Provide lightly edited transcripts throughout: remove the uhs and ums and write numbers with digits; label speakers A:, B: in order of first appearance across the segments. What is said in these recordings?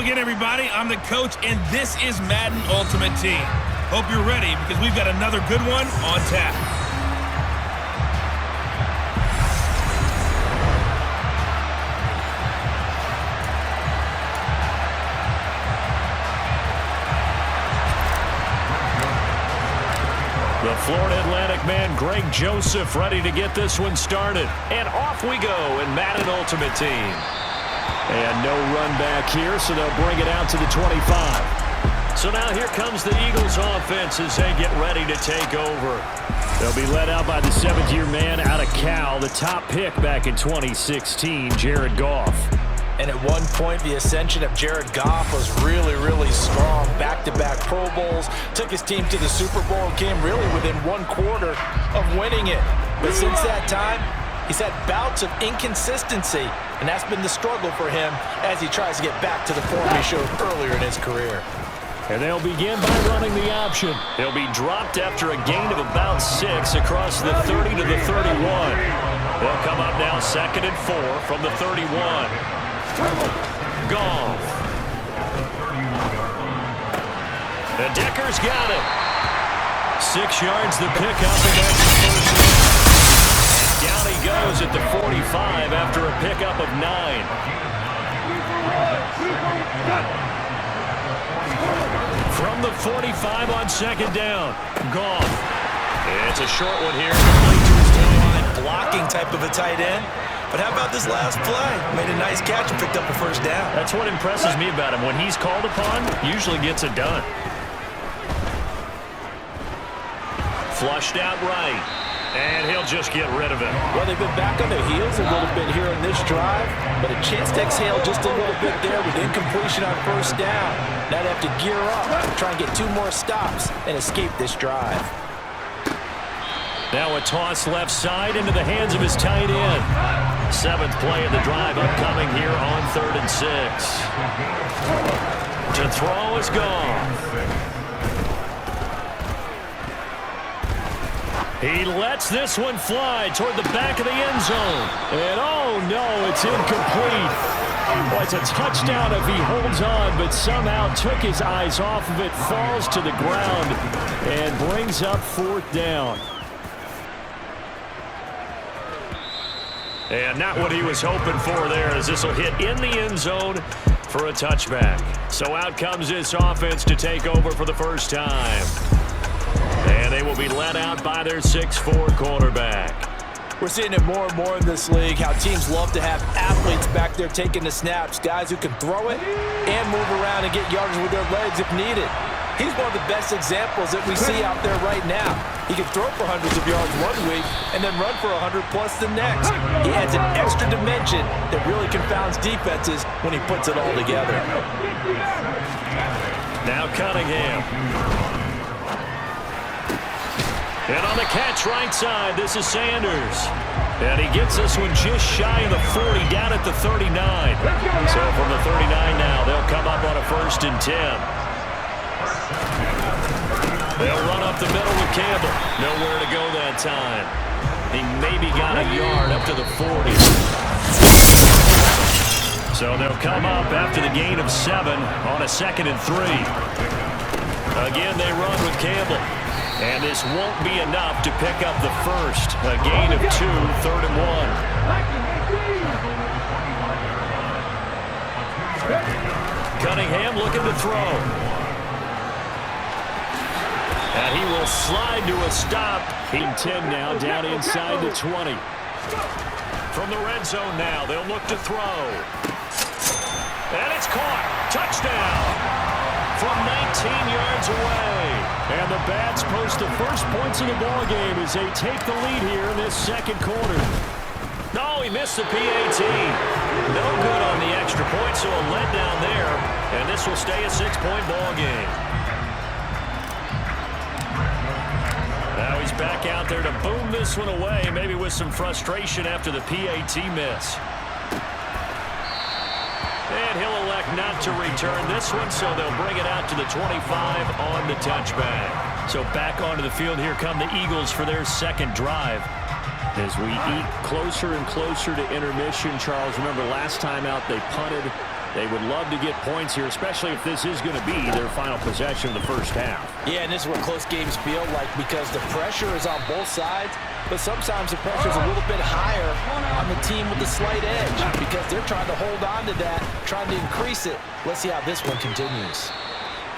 A: Hello again, everybody. I'm the coach, and this is Madden Ultimate Team. Hope you're ready because we've got another good one on tap.
B: The Florida Atlantic man, Greg Joseph, ready to get this one started. And off we go in Madden Ultimate Team. And no run back here, so they'll bring it out to the 25. So now here comes the Eagles offense as they get ready to take over. They'll be led out by the seventh-year man out of Cal, the top pick back in 2016, Jared Goff.
C: And at one point, the ascension of Jared Goff was really, really strong. Back-to-back Pro Bowls, took his team to the Super Bowl, came really within one quarter of winning it. But since that time, he's had bouts of inconsistency, and that's been the struggle for him as he tries to get back to the form he showed earlier in his career.
B: And they'll begin by running the option. He'll be dropped after a gain of about 6 across the 30 to the 31. They'll come up now 2nd and 4 from the 31. Goff. The Decker's got it. 6 yards the pickup, and that's the first down. Down he goes at the 45 after a pickup of 9. From the 45 on 2nd down. Goff. It's a short one here. Complete to his tail line.
C: Blocking type of a tight end. But how about this last play? Made a nice catch and picked up a first down.
B: That's what impresses me about him. When he's called upon, usually gets it done. Flushed out right. And he'll just get rid of it.
C: Well, they've been back on their heels a little bit here on this drive, but a chance to exhale just a little bit there with incompletion on first down. Now they have to gear up, try and get 2 more stops, and escape this drive.
B: Now a toss left side into the hands of his tight end. 7th play of the drive upcoming here on 3rd and 6. To throw is Goff. He lets this one fly toward the back of the end zone. And oh no, it's incomplete. Well, it's a touchdown if he holds on, but somehow took his eyes off of it, falls to the ground, and brings up 4th down. And not what he was hoping for there, as this will hit in the end zone for a touchback. So out comes this offense to take over for the first time. And they will be led out by their 6'4" quarterback.
C: We're seeing it more and more in this league, how teams love to have athletes back there taking the snaps, guys who can throw it and move around and get yardage with their legs if needed. He's one of the best examples that we see out there right now. He can throw for hundreds of yards one week and then run for 100+ the next. He adds an extra dimension that really confounds defenses when he puts it all together.
B: Now Cunningham. And on the catch right side, this is Sanders. And he gets this one just shy of the 40, down at the 39. So from the 39 now, they'll come up on a 1st and 10. They'll run up the middle with Campbell. Nowhere to go that time. He maybe got a yard up to the 40. So they'll come up after the gain of 7 on a 2nd and 3. Again, they run with Campbell. And this won't be enough to pick up the first. A gain of 2, 3rd and 1. Cunningham looking to throw. And he will slide to a stop. Team 10 now down inside the 20. From the red zone now, they'll look to throw. And it's caught. Touchdown. From 19 yards away. And the Bats post the first points of the ballgame as they take the lead here in this 2nd quarter. No, he missed the PAT. No good on the extra point, so a letdown there. And this will stay a 6-point ballgame. Now he's back out there to boom this one away, maybe with some frustration after the PAT miss. And he'll elect not to return this one, so they'll bring it out to the 25 on the touchback. So back onto the field, here come the Eagles for their 2nd drive. As we eat closer and closer to intermission, Charles, remember last time out they punted They would love to get points here, especially if this is going to be their final possession of the first half.
C: Yeah, and this is what close games feel like because the pressure is on both sides, but sometimes the pressure is a little bit higher on the team with the slight edge because they're trying to hold on to that, trying to increase it. Let's see how this one continues.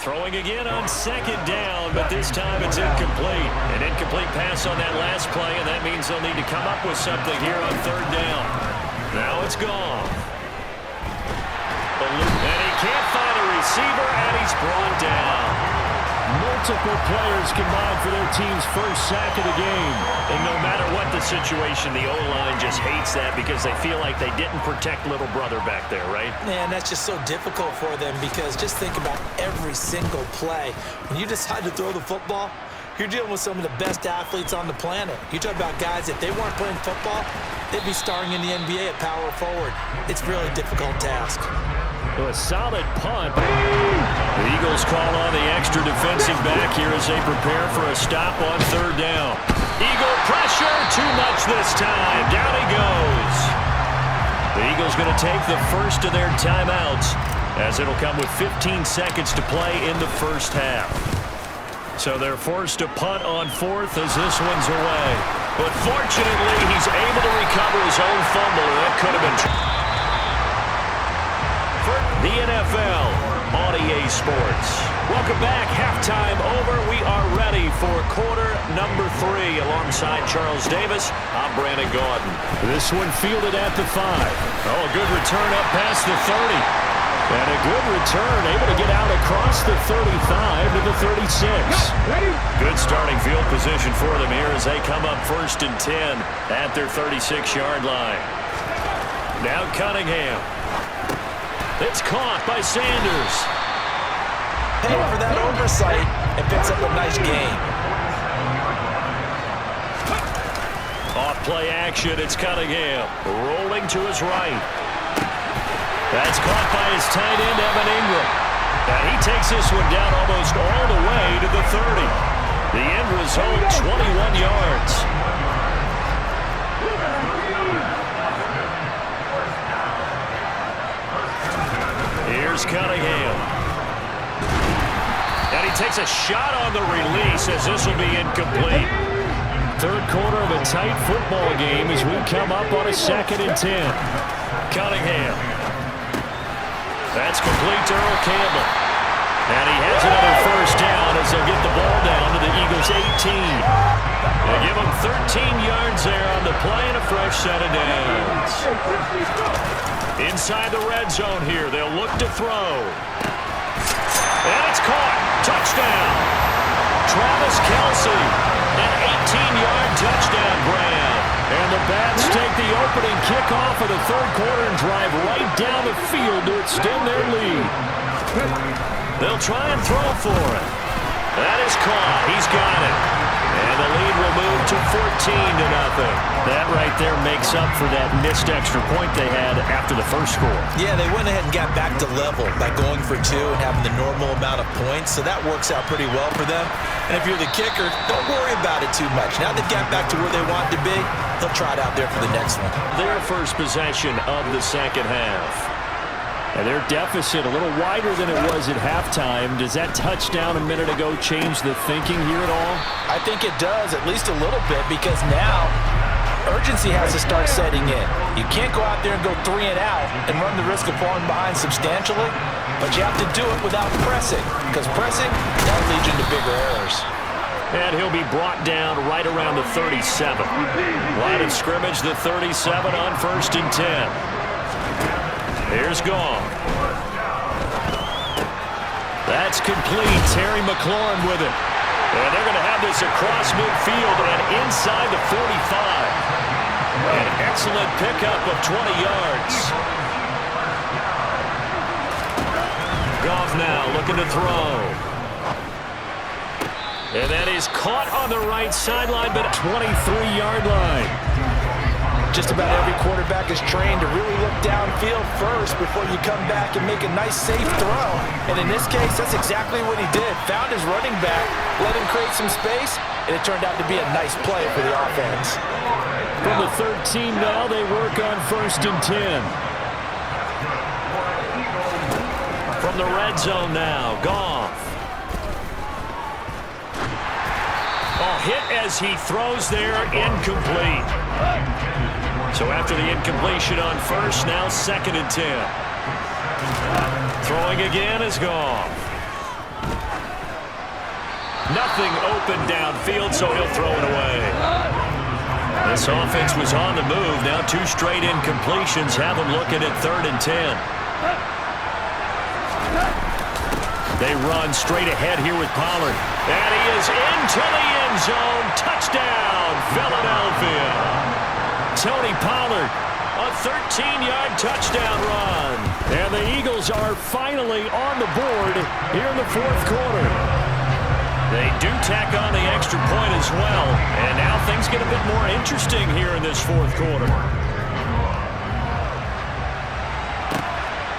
B: Throwing again on second down, but this time it's incomplete. An incomplete pass on that last play, and that means they'll need to come up with something here on third down. Now it's gone. And he can't find a receiver, and he's brought down.
D: Multiple players combined for their team's first sack of the game.
B: And no matter what the situation, the O-line just hates that because they feel like they didn't protect little brother back there, right?
C: Man, that's just so difficult for them because just think about every single play. When you decide to throw the football, you're dealing with some of the best athletes on the planet. You talk about guys, if they weren't playing football, they'd be starring in the NBA at power forward. It's a really difficult task.
B: A solid punt. The Eagles call on the extra defensive back here as they prepare for a stop on third down. Eagle pressure, too much this time. Down he goes. The Eagles going to take the first of their timeouts as it'll come with 15 seconds to play in the first half. So they're forced to punt on fourth as this one's away. But fortunately, he's able to recover his own fumble. That could have been... The NFL on EA Sports. Welcome back. Halftime over. We are ready for quarter number 3. Alongside Charles Davis, I'm Brandon Gaudin.
D: This one fielded at the 5.
B: Oh, a good return up past the 30. And a good return, able to get out across the 35 to the 36. Good starting field position for them here as they come up 1st and 10 at their 36-yard line. Now Cunningham. It's caught by Sanders.
C: Paying for that oversight and picks up a nice gain.
B: Off play action, it's Cunningham. Rolling to his right. That's caught by his tight end, Evan Ingram. And he takes this one down almost all the way to the 30. The end result, 21 yards. Here's Cunningham. And he takes a shot on the release as this will be incomplete.
D: Third quarter of a tight football game as we come up on a 2nd and 10.
B: Cunningham. That's complete to Earl Campbell. And he has another first down as they'll get the ball down to the Eagles' 18. They give them 13 yards there on the play and a fresh set of downs. Inside the red zone here, they'll look to throw. And it's caught. Touchdown. Travis Kelce. An 18-yard touchdown grab.
D: And the Bats take the opening kickoff of the third quarter and drive right down the field to extend their lead.
B: They'll try and throw for it. That is caught. He's got it. And the lead will move to 14-0.
D: That right there makes up for that missed extra point they had after the first score.
C: Yeah, they went ahead and got back to level by going for 2 and having the normal amount of points, so that works out pretty well for them. And if you're the kicker, don't worry about it too much. Now they've got back to where they want to be, they'll try it out there for the next one.
B: Their first possession of the second half.
D: And their deficit a little wider than it was at halftime. Does that touchdown a minute ago change the thinking here at all?
C: I think it does, at least a little bit, because now urgency has to start setting in. You can't go out there and go 3 and out and run the risk of falling behind substantially, but you have to do it without pressing, because pressing, that leads you into bigger errors.
B: And he'll be brought down right around the 37. Line of scrimmage, the 37 on 1st and 10. Here's Gong. That's complete. Terry McLaurin with it. And they're going to have this across midfield and inside the 45. An excellent pickup of 20 yards. Goff now looking to throw. And that is caught on the right sideline, but
D: 23-yard line.
C: Just about every quarterback is trained to really look downfield first before you come back and make a nice, safe throw. And in this case, that's exactly what he did. Found his running back, let him create some space, and it turned out to be a nice play for the offense.
D: From the 13 now, they work on 1st and 10.
B: From the red zone now, Goff. Oh, hit as he throws there, incomplete. So after the incompletion on first, now 2nd and 10. Throwing again is Goff. Nothing open downfield, so he'll throw it away. This offense was on the move. Now 2 straight incompletions have them looking at 3rd and 10. They run straight ahead here with Pollard. And he is into the end zone. Touchdown, Philadelphia. Tony Pollard, a 13-yard touchdown run. And the Eagles are finally on the board here in the 4th quarter. They do tack on the extra point as well. And now things get a bit more interesting here in this 4th quarter.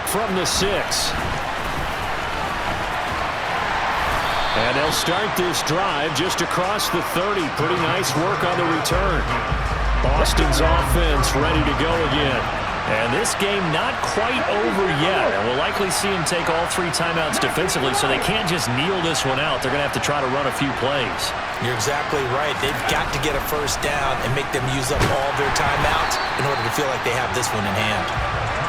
B: From the 6. And they'll start this drive just across the 30. Pretty nice work on the return. Boston's offense ready to go again. And this game not quite over yet. And we'll likely see him take all 3 timeouts defensively, so they can't just kneel this one out. They're going to have to try to run a few plays.
C: You're exactly right. They've got to get a first down and make them use up all their timeouts in order to feel like they have this one in hand.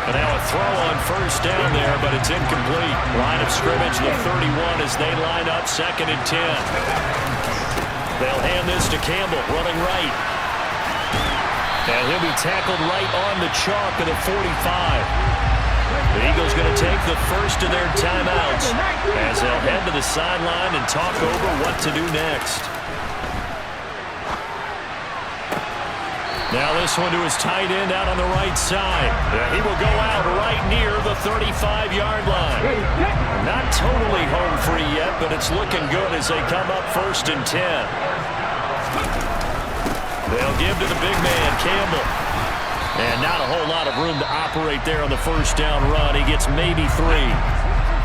B: And now a throw on first down there, but it's incomplete. Line of scrimmage, the 31 as they line up 2nd and 10. They'll hand this to Campbell, running right. And he'll be tackled right on the chalk of the 45. The Eagles going to take the first of their timeouts as they'll head to the sideline and talk over what to do next. Now this one to his tight end out on the right side. He will go out right near the 35-yard line. Not totally home free yet, but it's looking good as they come up 1st and 10. They'll give to the big man, Campbell. And not a whole lot of room to operate there on the first down run. He gets maybe 3.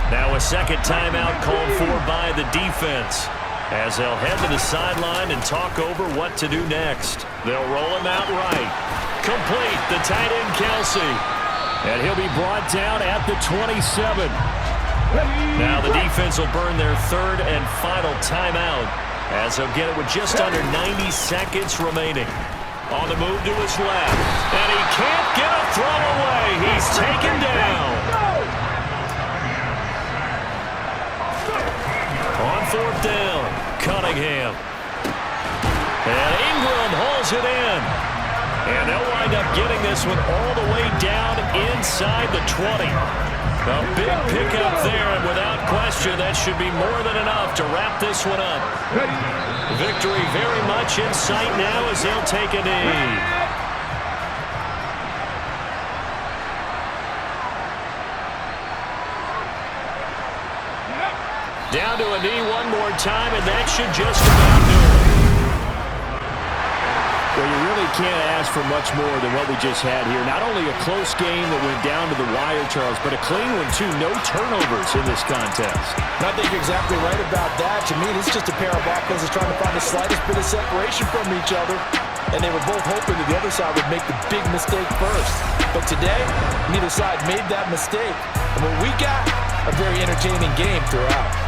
B: Now a 2nd timeout called for by the defense, as they'll head to the sideline and talk over what to do next. They'll roll him out right. Complete, the tight end, Kelsey. And he'll be brought down at the 27. Now the defense will burn their 3rd and final timeout, as they'll get it with just under 90 seconds remaining. On the move to his left. And he can't get a throw away. He's taken down. On 4th down, Cunningham. And Ingram hauls it in. And they'll wind up getting this one all the way down inside the 20. A big pickup there, and without question, that should be more than enough to wrap this one up. Victory very much in sight now as they'll take a knee. Down to a knee one more time, and that should just about do it.
D: Well, you really can't ask for much more than what we just had here. Not only a close game that went down to the wire, Charles, but a clean one, too. No turnovers in this contest.
C: I think you're exactly right about that. To me, it's just a pair of offenses trying to find the slightest bit of separation from each other. And they were both hoping that the other side would make the big mistake first. But today, neither side made that mistake. And what we got, a very entertaining game throughout.